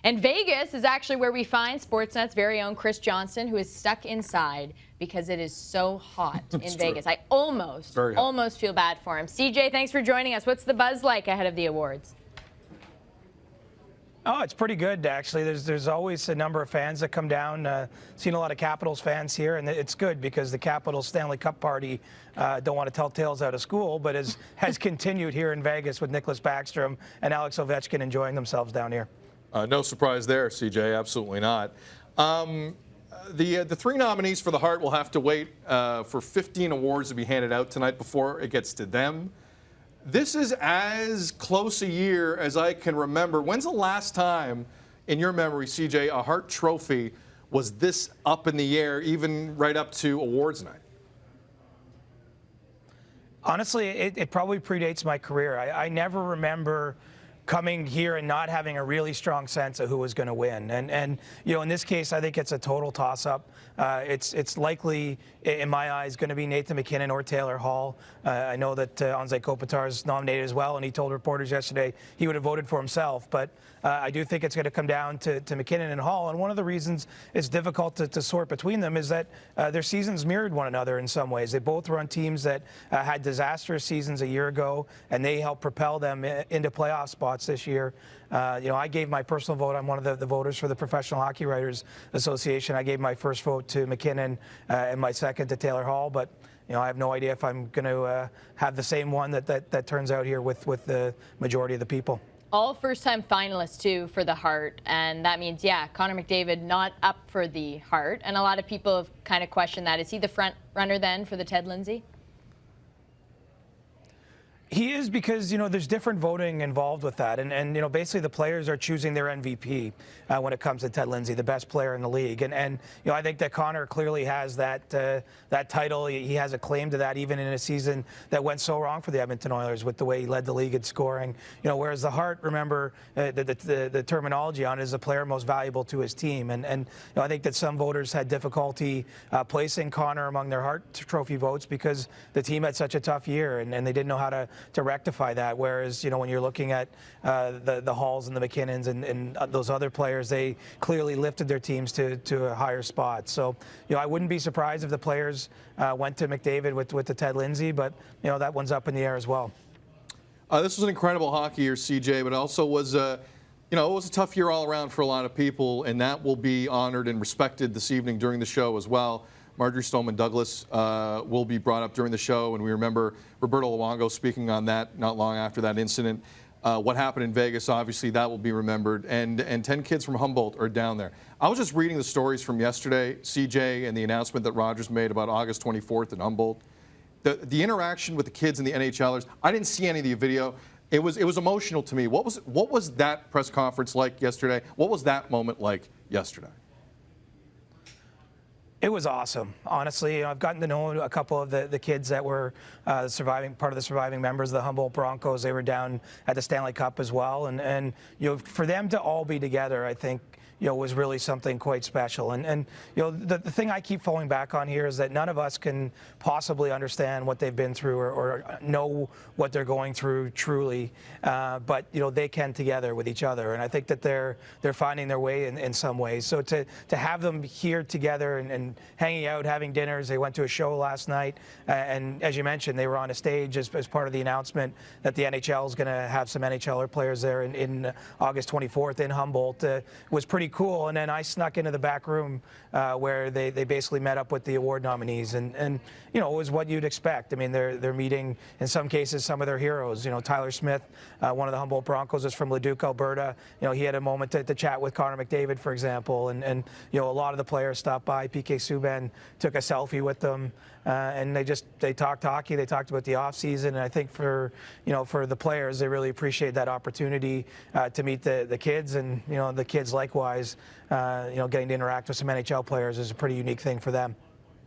And Vegas is actually where we find Sportsnet's very own Chris Johnston, who is stuck inside because it is so hot in Vegas. I almost feel bad for him. CJ, thanks for joining us. What's the buzz like ahead of the awards? Oh, it's pretty good, actually. There's always a number of fans that come down. Seen a lot of Capitals fans here, and it's good because the Capitals Stanley Cup party don't want to tell tales out of school, but has continued here in Vegas with Nicholas Backstrom and Alex Ovechkin enjoying themselves down here. No surprise there, CJ. Absolutely not. The three nominees for the Hart will have to wait for 15 awards to be handed out tonight before it gets to them. This is as close a year as I can remember. When's the last time, in your memory, CJ, a Hart Trophy was this up in the air, even right up to awards night? Honestly, it probably predates my career. I never remember coming here and not having a really strong sense of who was going to win. And you know, in this case, I think it's a total toss-up. It's likely, in my eyes, going to be Nathan MacKinnon or Taylor Hall. I know that Anze Kopitar is nominated as well, and he told reporters yesterday he would have voted for himself. But I do think it's going to come down to MacKinnon and Hall. And one of the reasons it's difficult to sort between them is that their seasons mirrored one another in some ways. They both were on teams that had disastrous seasons a year ago, and they helped propel them into playoff spots this year. You know, I gave my personal vote. I'm one of the voters for the Professional Hockey Writers Association. I gave my first vote to MacKinnon and my second to Taylor Hall. But you know, I have no idea if I'm going to have the same one that turns out here with the majority of the people. All first-time finalists, too, for the Hart. And that means, yeah, Connor McDavid not up for the Hart. And a lot of people have kind of questioned that. Is he the front runner then for the Ted Lindsay? He is, because, you know, there's different voting involved with that. And you know, basically the players are choosing their MVP when it comes to Ted Lindsay, the best player in the league. And you know, I think that Connor clearly has that title. He has a claim to that, even in a season that went so wrong for the Edmonton Oilers with the way he led the league in scoring. You know, whereas the Hart, remember, the terminology on it is the player most valuable to his team. And you know, I think that some voters had difficulty placing Connor among their Hart Trophy votes because the team had such a tough year and they didn't know how to rectify that. Whereas, you know, when you're looking at the Halls and the McKinnons and those other players, they clearly lifted their teams to a higher spot. So, you know, I wouldn't be surprised if the players went to McDavid with the Ted Lindsay, but, you know, that one's up in the air as well. This was an incredible hockey year, CJ, but it also was, you know, it was a tough year all around for a lot of people, and that will be honored and respected this evening during the show as well. Marjorie Stoneman Douglas will be brought up during the show, and we remember Roberto Luongo speaking on that not long after that incident. What happened in Vegas, obviously, that will be remembered, and 10 kids from Humboldt are down there. I was just reading the stories from yesterday, CJ, and the announcement that Rogers made about August 24th in Humboldt. The interaction with the kids and the NHLers, I didn't see any of the video. It was emotional to me. What was that press conference like yesterday? What was that moment like yesterday? It was awesome, honestly. You know, I've gotten to know a couple of the kids that were part of the surviving members of the Humboldt Broncos. They were down at the Stanley Cup as well, and you know, for them to all be together, I think, you know, was really something quite special. And you know, the thing I keep falling back on here is that none of us can possibly understand what they've been through or know what they're going through truly, but you know, they can together with each other. And I think that they're finding their way in some ways. So to have them here together and hanging out, having dinners. They went to a show last night, and as you mentioned, they were on a stage as part of the announcement that the NHL is going to have some NHLer players there in August 24th in Humboldt. Was pretty cool. And then I snuck into the back room where they basically met up with the award nominees, and you know, it was what you'd expect. I mean, they're meeting in some cases some of their heroes. You know, Tyler Smith, one of the Humboldt Broncos, is from Leduc, Alberta. You know, he had a moment to chat with Connor McDavid, for example, and you know, a lot of the players stopped by. PK Subban took a selfie with them, and they talked hockey. They talked about the off season, and I think for the players, they really appreciate that opportunity to meet the kids, and you know, the kids likewise. You know, getting to interact with some NHL players is a pretty unique thing for them.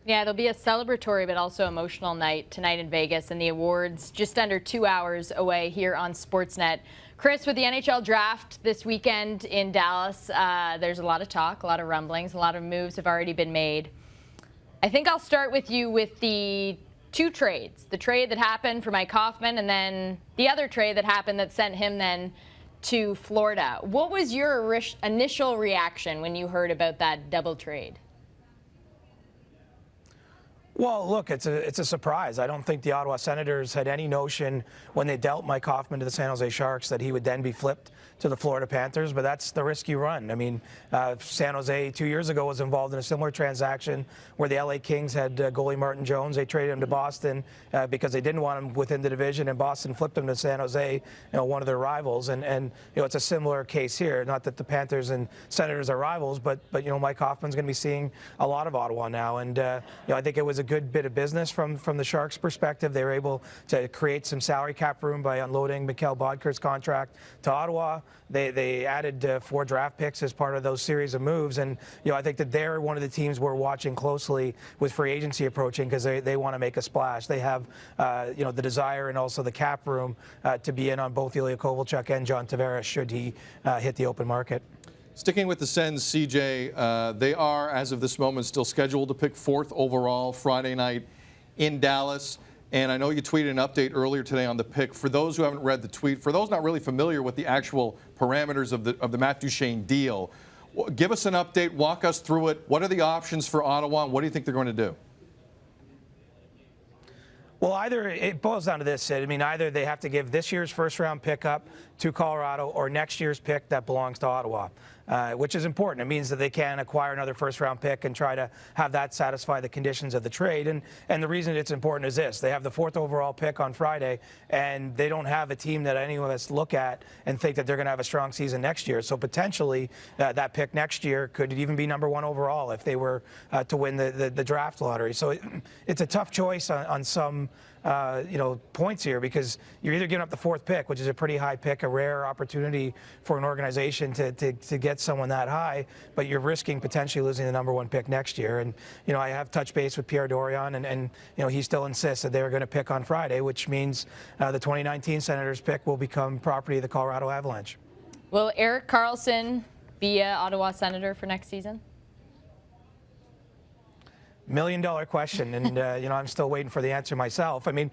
Yeah, it'll be a celebratory but also emotional night tonight in Vegas, and the awards just under 2 hours away here on Sportsnet. Chris, with the NHL draft this weekend in Dallas, there's a lot of talk, a lot of rumblings, a lot of moves have already been made. I think I'll start with you with the two trades. The trade that happened for Mike Hoffman, and then the other trade that happened that sent him then to Florida. What was your initial reaction when you heard about that double trade? Well, look, it's a surprise. I don't think the Ottawa Senators had any notion when they dealt Mike Hoffman to the San Jose Sharks that he would then be flipped to the Florida Panthers, but that's the risk you run. I mean, San Jose 2 years ago was involved in a similar transaction where the LA Kings had goalie Martin Jones. They traded him to Boston because they didn't want him within the division, and Boston flipped him to San Jose, one of their rivals. And it's a similar case here. Not that the Panthers and Senators are rivals, but Mike Hoffman's going to be seeing a lot of Ottawa now, and I think it was a good bit of business from the Sharks' perspective. They were able to create some salary cap room by unloading Mikhail Bodker's contract to Ottawa. They added 4 draft picks as part of those series of moves, and I think that they're one of the teams we're watching closely with free agency approaching because they want to make a splash. They have the desire and also the cap room to be in on both Ilya Kovalchuk and John Tavares should he hit the open market. Sticking with the Sens, CJ, they are, as of this moment, still scheduled to pick 4th overall Friday night in Dallas. And I know you tweeted an update earlier today on the pick. For those who haven't read the tweet, for those not really familiar with the actual parameters of the Matt Duchene deal, give us an update, walk us through it. What are the options for Ottawa, and what do you think they're going to do? Well, either it boils down to this, Sid. I mean, either they have to give this year's first-round pick up to Colorado or next year's pick that belongs to Ottawa, which is important. It means that they can acquire another first-round pick and try to have that satisfy the conditions of the trade. And the reason it's important is this. They have the 4th overall pick on Friday, and they don't have a team that any of us look at and think that they're going to have a strong season next year. So potentially that pick next year could even be number 1 overall if they were to win the draft lottery. So it's a tough choice on some points here because you're either giving up the 4th pick, which is a pretty high pick, a rare opportunity for an organization to get someone that high, but you're risking potentially losing the number 1 pick next year. And, I have touched base with Pierre Dorion, and he still insists that they're going to pick on Friday, which means the 2019 Senators pick will become property of the Colorado Avalanche. Will Erik Karlsson be an Ottawa Senator for next season? $1 million question, and I'm still waiting for the answer myself. I mean,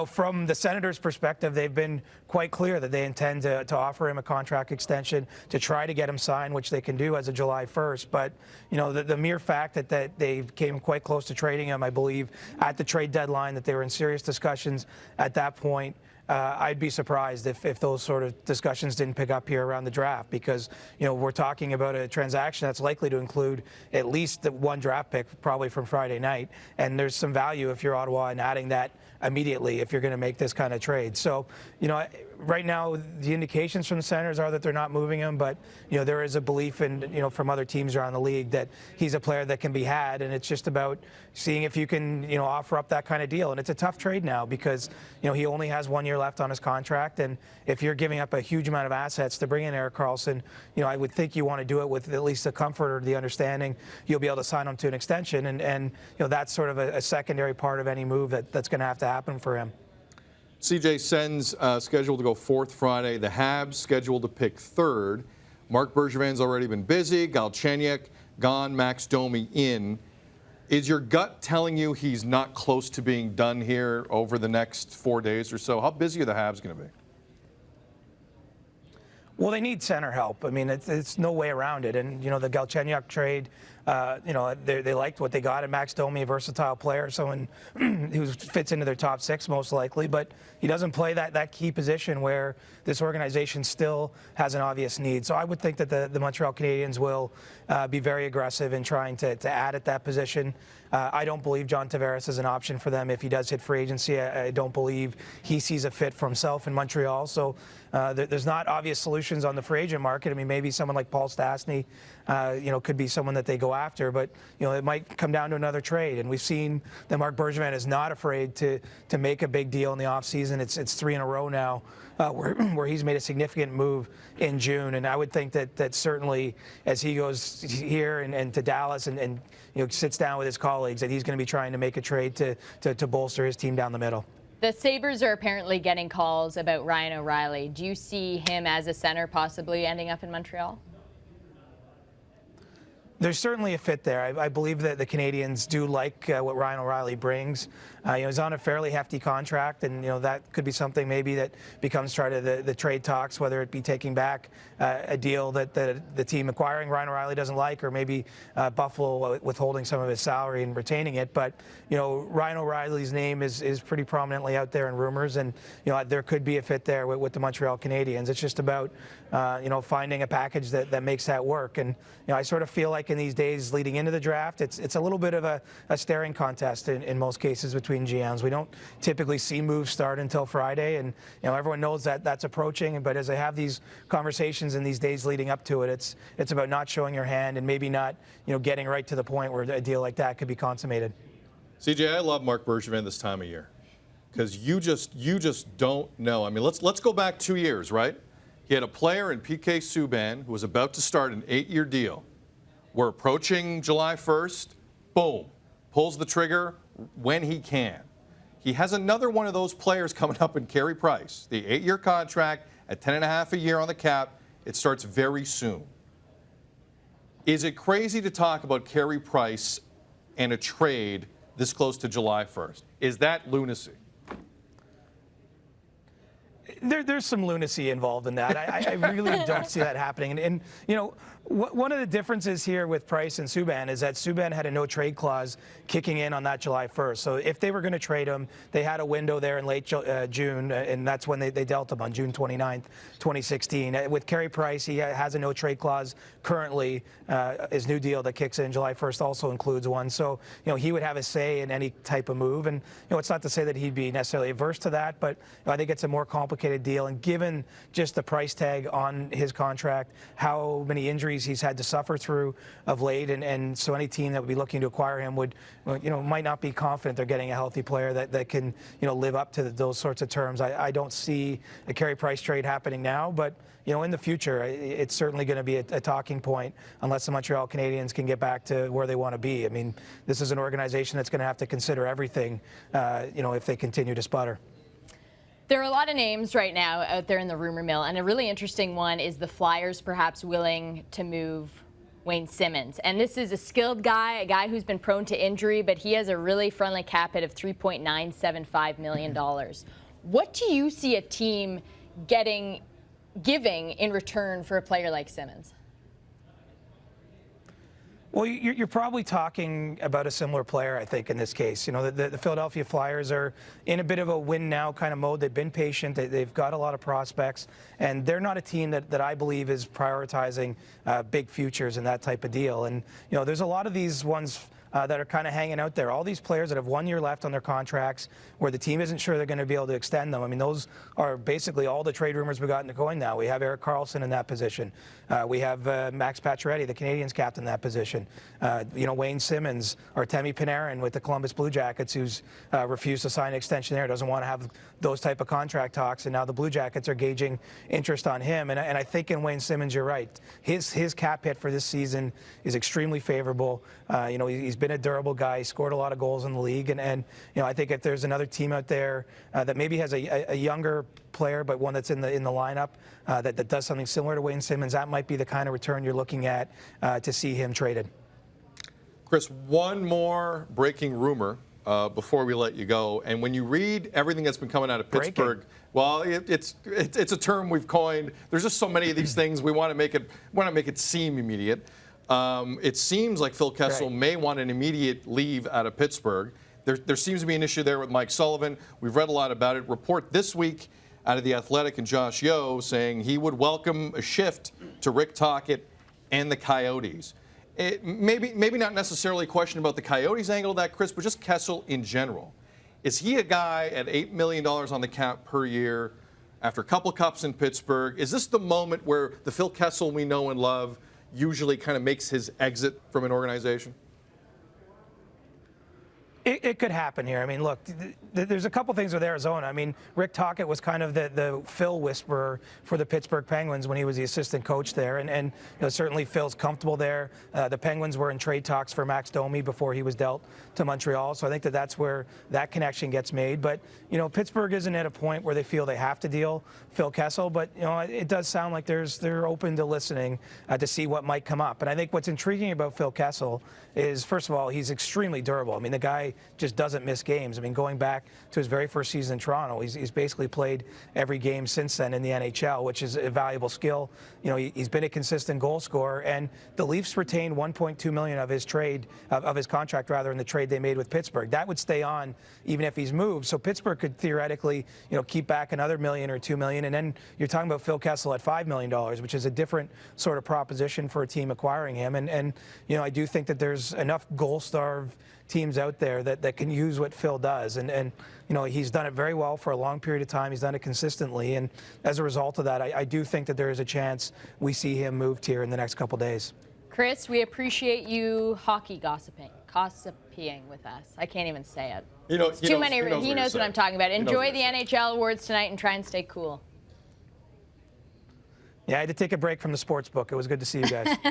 from the Senators' perspective, they've been quite clear that they intend to offer him a contract extension to try to get him signed, which they can do as of July 1st. But the mere fact that they came quite close to trading him, I believe, at the trade deadline, that they were in serious discussions at that point. I'd be surprised if those sort of discussions didn't pick up here around the draft because, we're talking about a transaction that's likely to include at least the 1 draft pick probably from Friday night. And there's some value if you're Ottawa in adding that immediately if you're going to make this kind of trade. So, right now the indications from the Senators are that they're not moving him, but, there is a belief in, from other teams around the league that he's a player that can be had. And it's just about seeing if you can, offer up that kind of deal. And it's a tough trade now because, he only has 1 year left on his contract. And if you're giving up a huge amount of assets to bring in Erik Karlsson, I would think you want to do it with at least the comfort or the understanding you'll be able to sign him to an extension. And that's sort of a secondary part of any move that's going to have to happen for him. CJ, Sens scheduled to go 4th Friday. The Habs scheduled to pick 3rd. Marc Bergevin's already been busy. Galchenyuk gone. Max Domi in. Is your gut telling you he's not close to being done here over the next 4 days or so? How busy are the Habs going to be? Well, they need center help. I mean, it's no way around it. And, the Galchenyuk trade, they liked what they got in Max Domi, a versatile player, someone who fits into their top 6 most likely, but he doesn't play that key position where this organization still has an obvious need. So I would think that the Montreal Canadiens will be very aggressive in trying to add at that position. I don't believe John Tavares is an option for them if he does hit free agency. I don't believe he sees a fit for himself in Montreal. So there's not obvious solutions on the free agent market. I mean, maybe someone like Paul Stastny, could be someone that they go after, but it might come down to another trade. And we've seen that Marc Bergevin is not afraid to make a big deal in the offseason. It's 3 in a row now where he's made a significant move in June. And I would think that certainly as he goes here and to Dallas and sits down with his colleagues, that he's going to be trying to make a trade to bolster his team down the middle. The Sabres are apparently getting calls about Ryan O'Reilly. Do you see him as a center possibly ending up in Montreal? There's certainly a fit there. I believe that the Canadiens do like what Ryan O'Reilly brings. He's on a fairly hefty contract, and that could be something maybe that becomes part of the trade talks, whether it be taking back a deal that the team acquiring Ryan O'Reilly doesn't like, or maybe Buffalo withholding some of his salary and retaining it. But Ryan O'Reilly's name is pretty prominently out there in rumors, and there could be a fit there with the Montreal Canadiens. It's just about finding a package that makes that work. And I sort of feel like in these days leading into the draft, it's a little bit of a staring contest in most cases between GMs. We don't typically see moves start until Friday, and everyone knows that that's approaching. But as I have these conversations in these days leading up to it, it's about not showing your hand and maybe not getting right to the point where a deal like that could be consummated. CJ, I love Marc Bergevin this time of year because you just don't know. I mean, let's go back 2 years, right? He had a player in PK Subban who was about to start an 8-year deal. We're approaching July 1st. Boom. Pulls the trigger when he can. He has another one of those players coming up in Carey Price. The 8-year contract at $10.5 a year on the cap. It starts very soon. Is it crazy to talk about Carey Price and a trade this close to July 1st? Is that lunacy? There's some lunacy involved in that. I really don't see that happening. And one of the differences here with Price and Subban is that Subban had a no-trade clause kicking in on that July 1st. So if they were going to trade him, they had a window there in late June, and that's when they dealt him on June 29th, 2016. With Carey Price, he has a no-trade clause currently. His new deal that kicks in July 1st also includes one. So he would have a say in any type of move. And it's not to say that he'd be necessarily averse to that, but I think it's a more complicated deal. And given just the price tag on his contract, how many injuries he's had to suffer through of late, and so any team that would be looking to acquire him would, might not be confident they're getting a healthy player that can, live up to those sorts of terms. I don't see a Carey Price trade happening now, but in the future, it's certainly going to be a talking point unless the Montreal Canadiens can get back to where they want to be. I mean, this is an organization that's going to have to consider everything, if they continue to sputter. There are a lot of names right now out there in the rumor mill, and a really interesting one is the Flyers perhaps willing to move Wayne Simmonds. And this is a skilled guy, a guy who's been prone to injury, but he has a really friendly cap hit of $3.975 million. What do you see a team giving in return for a player like Simmonds? Well, you're probably talking about a similar player, I think, in this case. The Philadelphia Flyers are in a bit of a win-now kind of mode. They've been patient. They've got a lot of prospects, and they're not a team that I believe is prioritizing big futures and that type of deal. And, there's a lot of these ones that are kind of hanging out there. All these players that have 1 year left on their contracts where the team isn't sure they're going to be able to extend them. I mean, those are basically all the trade rumors we've gotten going now. We have Erik Karlsson in that position. We have Max Pacioretty, the Canadiens captain, in that position. Wayne Simmonds or Temi Panarin with the Columbus Blue Jackets, who's refused to sign an extension there, doesn't want to have those type of contract talks, and now the Blue Jackets are gauging interest on him. And I think in Wayne Simmonds, you're right. His cap hit for this season is extremely favorable. He's been a durable guy. He scored a lot of goals in the league, and I think if there's another team out there that maybe has a younger player, but one that's in the lineup that does something similar to Wayne Simmonds, that might be the kind of return you're looking at to see him traded. Chris, one more breaking rumor before we let you go. And when you read everything that's been coming out of Pittsburgh, well, it's a term we've coined. There's just so many of these things. We want to make it seem immediate. It seems like Phil Kessel may want an immediate leave out of Pittsburgh. There seems to be an issue there with Mike Sullivan. We've read a lot about it. Report this week out of The Athletic and Josh Yeo saying he would welcome a shift to Rick Tocchet and the Coyotes. Maybe not necessarily a question about the Coyotes angle of that, Chris, but just Kessel in general. Is he a guy at $8 million on the cap per year after a couple cups in Pittsburgh? Is this the moment where the Phil Kessel we know and love usually kind of makes his exit from an organization? It could happen here. I mean, look, there's a couple things with Arizona. I mean, Rick Tocchet was kind of the Phil whisperer for the Pittsburgh Penguins when he was the assistant coach there, and certainly Phil's comfortable there. The Penguins were in trade talks for Max Domi before he was dealt to Montreal, so I think that's where that connection gets made. But Pittsburgh isn't at a point where they feel they have to deal Phil Kessel, but it does sound like they're open to listening to see what might come up. And I think what's intriguing about Phil Kessel is, first of all, he's extremely durable. I mean, the guy just doesn't miss games. I mean, going back to his very first season in Toronto, he's basically played every game since then in the NHL, which is a valuable skill. You know, he's been a consistent goal scorer, and the Leafs retained $1.2 million of his contract in the trade they made with Pittsburgh. That would stay on even if he's moved. So Pittsburgh could theoretically, keep back another $1 million or $2 million, and then you're talking about Phil Kessel at $5 million, which is a different sort of proposition for a team acquiring him. And I do think that there's enough goal-starved teams out there that can use what Phil does. And he's done it very well for a long period of time. He's done it consistently. And as a result of that, I do think that there is a chance we see him moved here in the next couple days. Chris, we appreciate you hockey gossiping with us. I can't even say it. He knows what I'm talking about. Enjoy the NHL Awards tonight and try and stay cool. Yeah, I had to take a break from the sports book. It was good to see you guys.